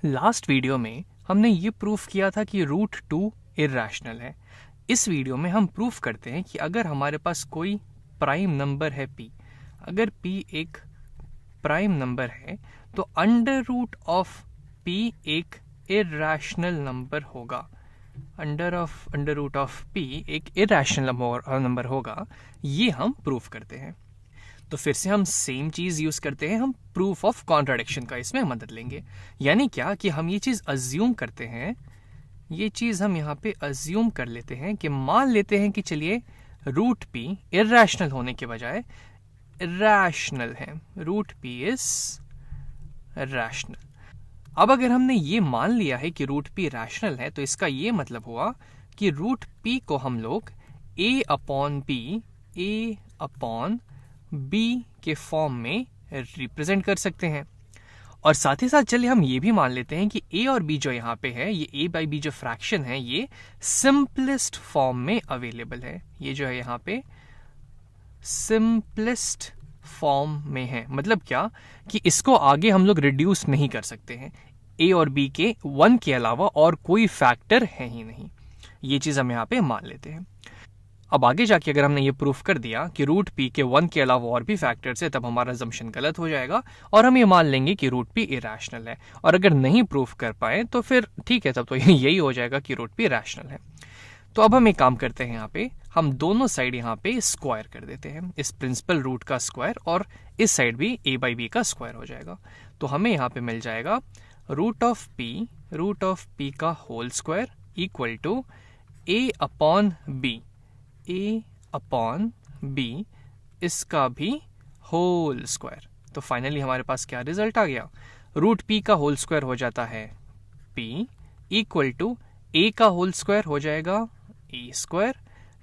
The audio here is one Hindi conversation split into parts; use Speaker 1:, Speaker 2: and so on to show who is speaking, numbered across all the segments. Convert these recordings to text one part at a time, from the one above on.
Speaker 1: लास्ट वीडियो में हमने ये प्रूफ किया था कि रूट 2 इर्रेशनल है। इस वीडियो में हम प्रूफ करते हैं कि अगर हमारे पास कोई प्राइम नंबर है p, अगर p एक प्राइम नंबर है तो अंडर रूट ऑफ p एक इर्रेशनल नंबर होगा। अंडर रूट ऑफ p एक इर्रेशनल नंबर होगा, ये हम प्रूफ करते हैं। तो फिर से हम सेम चीज यूज करते हैं, हम प्रूफ ऑफ कॉन्ट्राडिक्शन का इसमें मदद लेंगे। यानी क्या कि हम ये चीज अज्यूम करते हैं, ये चीज हम यहाँ पे अज्यूम कर लेते हैं कि मान लेते हैं कि चलिए रूट p इर्रेशनल होने के बजाय रैशनल है, रूट p इज रैशनल। अब अगर हमने ये मान लिया है कि रूट p रैशनल है तो इसका ये मतलब हुआ कि रूट p को हम लोग a अपॉन b के फॉर्म में रिप्रेजेंट कर सकते हैं। और साथ ही साथ चलिए हम ये भी मान लेते हैं कि a और b जो यहाँ पे है, ये a बाई b जो फ्रैक्शन है, ये सिंपलेस्ट फॉर्म में अवेलेबल है। ये जो है यहाँ पे सिंपलेस्ट फॉर्म में है। मतलब क्या कि इसको आगे हम लोग रिड्यूस नहीं कर सकते हैं, a और b के 1 के अलावा और कोई फैक्टर है ही नहीं। ये चीज हम यहाँ पे मान लेते हैं। अब आगे जाके अगर हमने ये प्रूफ कर दिया कि रूट p के 1 के अलावा और भी फैक्टर्स है, तब हमारा अजम्पशन गलत हो जाएगा और हम ये मान लेंगे कि रूट p इरेशनल है। और अगर नहीं प्रूफ कर पाए तो फिर ठीक है, तब तो यही हो जाएगा कि रूट p रैशनल है। तो अब हम एक काम करते हैं, यहाँ पे हम दोनों साइड यहाँ पे स्क्वायर कर देते हैं, इस प्रिंसिपल रूट का स्क्वायर और इस साइड भी a बाई b का स्क्वायर हो जाएगा। तो हमें यहाँ पे मिल जाएगा रूट ऑफ p का whole square equal to a upon b इसका भी होल स्क्वायर। तो फाइनली हमारे पास क्या रिजल्ट आ गया, रूट p का होल स्क्वायर हो जाता है p इक्वल टू a का होल स्क्वायर हो जाएगा a square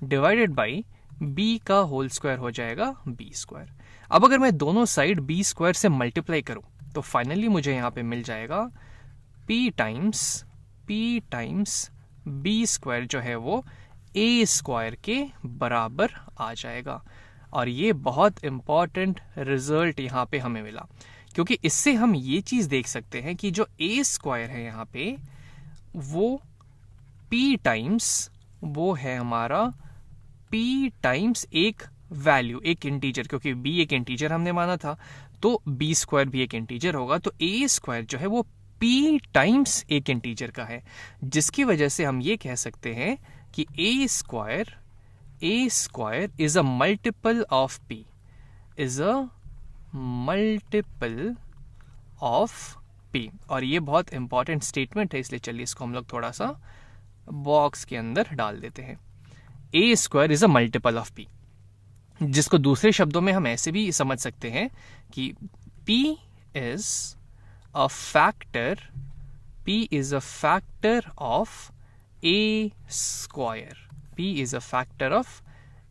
Speaker 1: divided by b का होल स्क्वायर हो जाएगा b स्क्वायर। अब अगर मैं दोनों साइड b स्क्वायर से मल्टीप्लाई करूं तो फाइनली मुझे यहाँ पे मिल जाएगा p टाइम्स b स्क्वायर जो है वो a स्क्वायर के बराबर आ जाएगा। और ये बहुत इंपॉर्टेंट रिजल्ट यहाँ पे हमें मिला, क्योंकि इससे हम ये चीज देख सकते हैं कि जो a स्क्वायर है यहाँ पे वो p टाइम्स वो है हमारा p टाइम्स एक वैल्यू, एक इंटीजर, क्योंकि b एक इंटीजर हमने माना था तो b स्क्वायर भी एक इंटीजर होगा। तो a स्क्वायर जो है वो p टाइम्स एक इंटीजर का है, जिसकी वजह से हम ये कह सकते हैं कि a square is a multiple of p, is a multiple of p। और ये बहुत इंपॉर्टेंट स्टेटमेंट है, इसलिए चलिए इसको हम लोग थोड़ा सा बॉक्स के अंदर डाल देते हैं। a square is a multiple of p, जिसको दूसरे शब्दों में हम ऐसे भी समझ सकते हैं कि p is a factor of a square, p is a factor of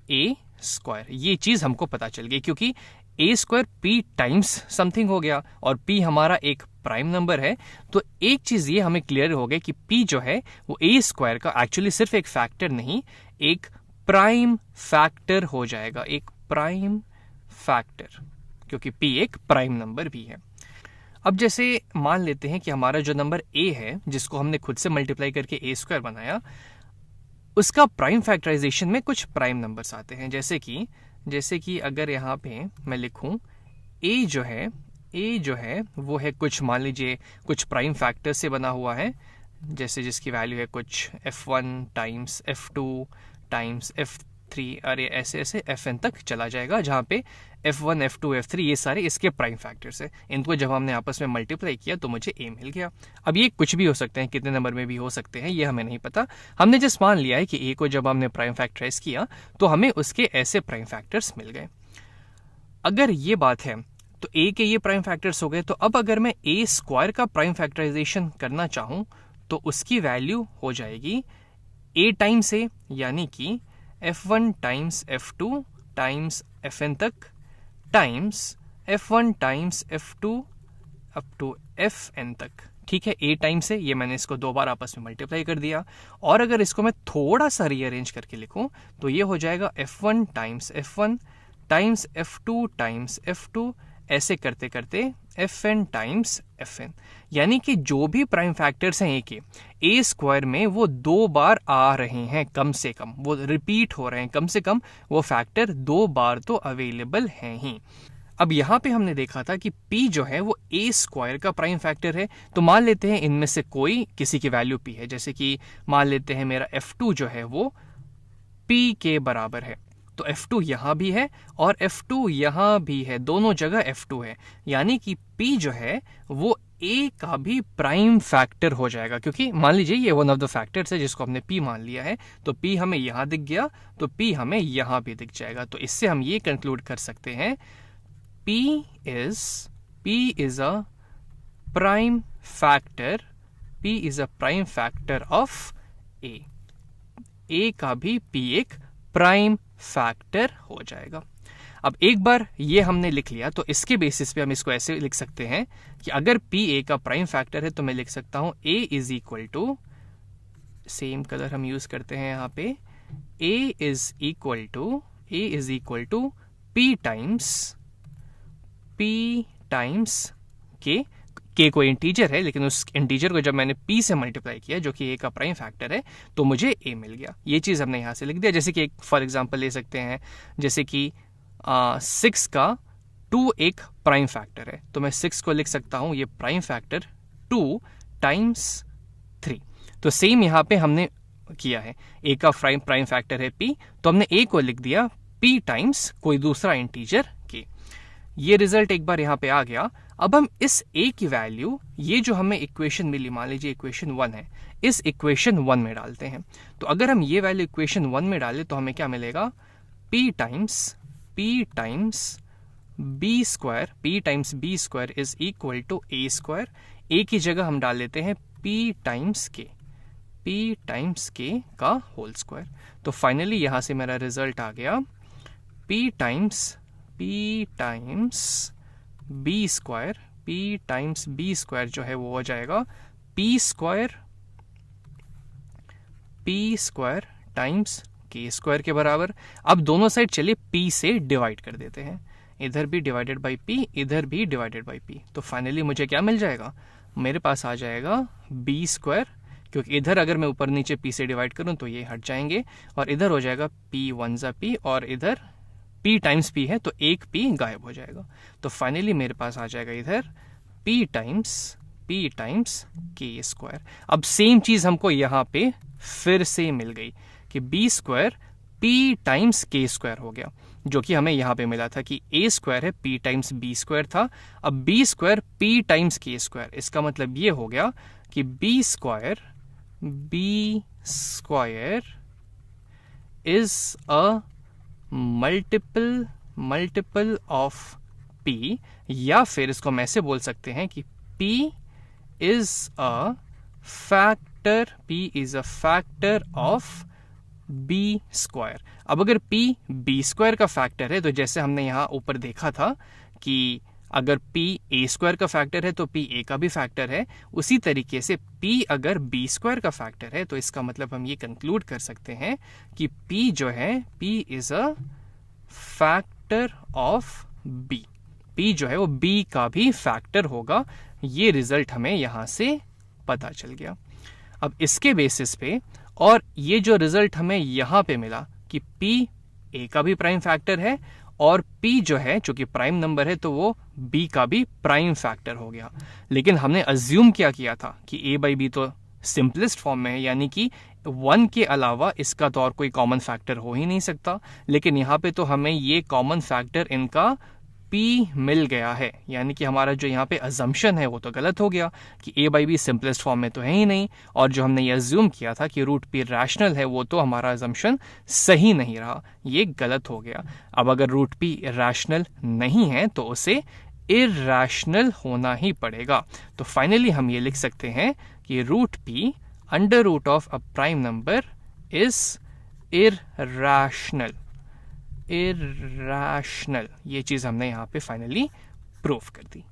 Speaker 1: a square. ये चीज हमको पता चल गई, क्योंकि a square p times something हो गया और p हमारा एक प्राइम नंबर है। तो एक चीज ये हमें क्लियर हो गई कि p जो है वो a स्क्वायर का एक्चुअली सिर्फ एक फैक्टर नहीं, एक प्राइम फैक्टर हो जाएगा, एक प्राइम फैक्टर, क्योंकि p एक प्राइम नंबर भी है। अब जैसे मान लेते हैं कि हमारा जो नंबर a है, जिसको हमने खुद से मल्टीप्लाई करके a स्क्वायर बनाया, उसका प्राइम फैक्टराइजेशन में कुछ प्राइम नंबर्स आते हैं। जैसे कि अगर यहाँ पे मैं लिखूं a जो है वो है कुछ, मान लीजिए कुछ प्राइम फैक्टर से बना हुआ है, जैसे जिसकी वैल्यू है कुछ f1 times f2 times f3, अरे ऐसे fn तक चला जाएगा, जहां पे f1 f2 f3 ये सारे इसके प्राइम फैक्टर्स है। इनको जब हमने आपस में मल्टीप्लाई किया तो मुझे a मिल गया। अब ये कुछ भी हो सकते हैं, कितने नंबर में भी हो सकते हैं, ये हमें नहीं पता। हमने जस्ट मान लिया है कि a को जब हमने प्राइम फैक्टराइज किया तो हमें उसके ऐसे प्राइम फैक्टर्स मिल गए। अगर ये बात है तो a के ये प्राइम फैक्टर्स हो गए। तो अब अगर मैं a स्क्वायर का प्राइम फैक्टराइजेशन करना चाहूं तो उसकी वैल्यू हो जाएगी a टाइम्स a, यानी कि f1 times f2 times fn तक times f1 times f2 up to fn तक। ठीक है, a टाइम्स है, ये मैंने इसको दो बार आपस में मल्टीप्लाई कर दिया। और अगर इसको मैं थोड़ा सा रीअरेंज करके लिखूं तो ये हो जाएगा f1 times f1 times f2 times f2 ऐसे करते करते fn टाइम्स fn, यानी कि जो भी प्राइम फैक्टर्स हैं ए के ए स्क्वायर में वो 2 बार आ रहे हैं, कम से कम वो रिपीट हो रहे हैं, कम से कम वो फैक्टर 2 बार तो अवेलेबल हैं ही। अब यहाँ पे हमने देखा था कि p जो है वो ए स्क्वायर का प्राइम फैक्टर है, तो मान लेते हैं इनमें से कोई किसी की वैल्यू p है, जैसे कि मान लेते हैं मेरा f2 जो है वो p के बराबर है, तो F2 यहां भी है और F2 यहां भी है, दोनों जगह F2 है, यानी कि P जो है वो A का भी प्राइम फैक्टर हो जाएगा, क्योंकि मान लीजिए ये वन ऑफ द फैक्टर्स है जिसको हमने P मान लिया है, तो P हमें यहां दिख गया तो P हमें यहां भी दिख जाएगा। तो इससे हम ये कंक्लूड कर सकते हैं P is a prime factor, P is a prime factor of A का भी P एक प्राइम फैक्टर हो जाएगा। अब एक बार ये हमने लिख लिया तो इसके बेसिस पे हम इसको ऐसे लिख सकते हैं कि अगर P A का प्राइम फैक्टर है तो मैं लिख सकता हूं A is equal to, same colour हम यूज करते हैं यहां पे, A is equal to P times K कोई इंटीजर है, लेकिन उस इंटीजर को जब मैंने P से मल्टीप्लाई किया जो कि A का प्राइम फैक्टर है तो मुझे A मिल गया। ये चीज हमने यहां से लिख दिया। जैसे कि एक फॉर एग्जांपल ले सकते हैं, जैसे कि 6 का 2 एक प्राइम फैक्टर है, तो मैं 6 को लिख सकता हूं ये प्राइम फैक्टर 2 टाइम्स 3। तो सेम यहां पे हमने किया है, A का प्राइम फैक्टर है P, तो हमने A को लिख दिया P टाइम्स कोई दूसरा इंटीजर K। ये रिजल्ट एक बार यहां पे आ गया। अब हम इस A की वैल्यू, ये जो हमें इक्वेशन मिली, मान लीजिए इक्वेशन 1 है, इस इक्वेशन 1 में डालते हैं। तो अगर हम ये वैल्यू इक्वेशन 1 में डालें तो हमें क्या मिलेगा, P times B square is equal to A square. A की जगह हम डाल लेते हैं P टाइम्स K का होल स्क्वायर। तो फाइनली यहां से मेरा रिजल्ट आ गया P टाइम्स B स्क्वायर जो है वो हो जाएगा P square times K square के बराबर। अब दोनों साइड चलिए P से डिवाइड कर देते हैं, इधर भी डिवाइडेड बाई P, इधर भी डिवाइडेड बाई P। तो फाइनली मुझे क्या मिल जाएगा, मेरे पास आ जाएगा B स्क्वायर, क्योंकि इधर अगर मैं ऊपर नीचे P से डिवाइड करूं तो ये हट जाएंगे, और इधर हो जाएगा P 1 जा P, और इधर P टाइम्स P है तो एक P गायब हो जाएगा। तो फाइनली मेरे पास आ जाएगा इधर P टाइम्स K स्क्वायर। अब सेम चीज हमको यहाँ पे फिर से मिल गई कि B square P times K square हो गया, जो कि हमें यहाँ पे मिला था कि A स्क्वायर है P टाइम्स B स्क्वायर था। अब B square P times K square, इसका मतलब ये हो गया कि B square is a multiple of P, या फिर इसको हम ऐसे बोल सकते हैं कि P is a factor of B square. अब अगर P B स्क्वायर का फैक्टर है, तो जैसे हमने यहां ऊपर देखा था कि अगर P A स्क्वायर का फैक्टर है तो P A का भी फैक्टर है, उसी तरीके से P अगर B स्क्वायर का फैक्टर है तो इसका मतलब हम ये कंक्लूड कर सकते हैं कि P जो है P is a factor of B, P जो है वो B का भी फैक्टर होगा। ये रिजल्ट हमें यहां से पता चल गया। अब इसके बेसिस पे, और ये जो रिजल्ट हमें यहां पे मिला कि P A का भी प्राइम फैक्टर है, और P जो है चूंकि प्राइम नंबर है तो वो B का भी प्राइम फैक्टर हो गया। लेकिन हमने अज्यूम क्या किया था कि A बाई B तो सिंपलेस्ट फॉर्म में है, यानी कि 1 के अलावा इसका तो और कोई कॉमन फैक्टर हो ही नहीं सकता। लेकिन यहाँ पे तो हमें ये कॉमन फैक्टर इनका P मिल गया है, यानी कि हमारा जो यहाँ पे अजम्पशन है वो तो गलत हो गया कि A by B simplest form में तो है ही नहीं, और जो हमने ये अज्यूम किया था कि रूट P रैशनल है वो तो हमारा अजम्पशन सही नहीं रहा, ये गलत हो गया। अब अगर रूट P रैशनल नहीं है तो उसे इरैशनल होना ही पड़ेगा। तो फाइनली हम ये लिख सकते हैं कि root P under root of a prime number is irrational. ये चीज हमने यहां पे फाइनली प्रूफ कर दी।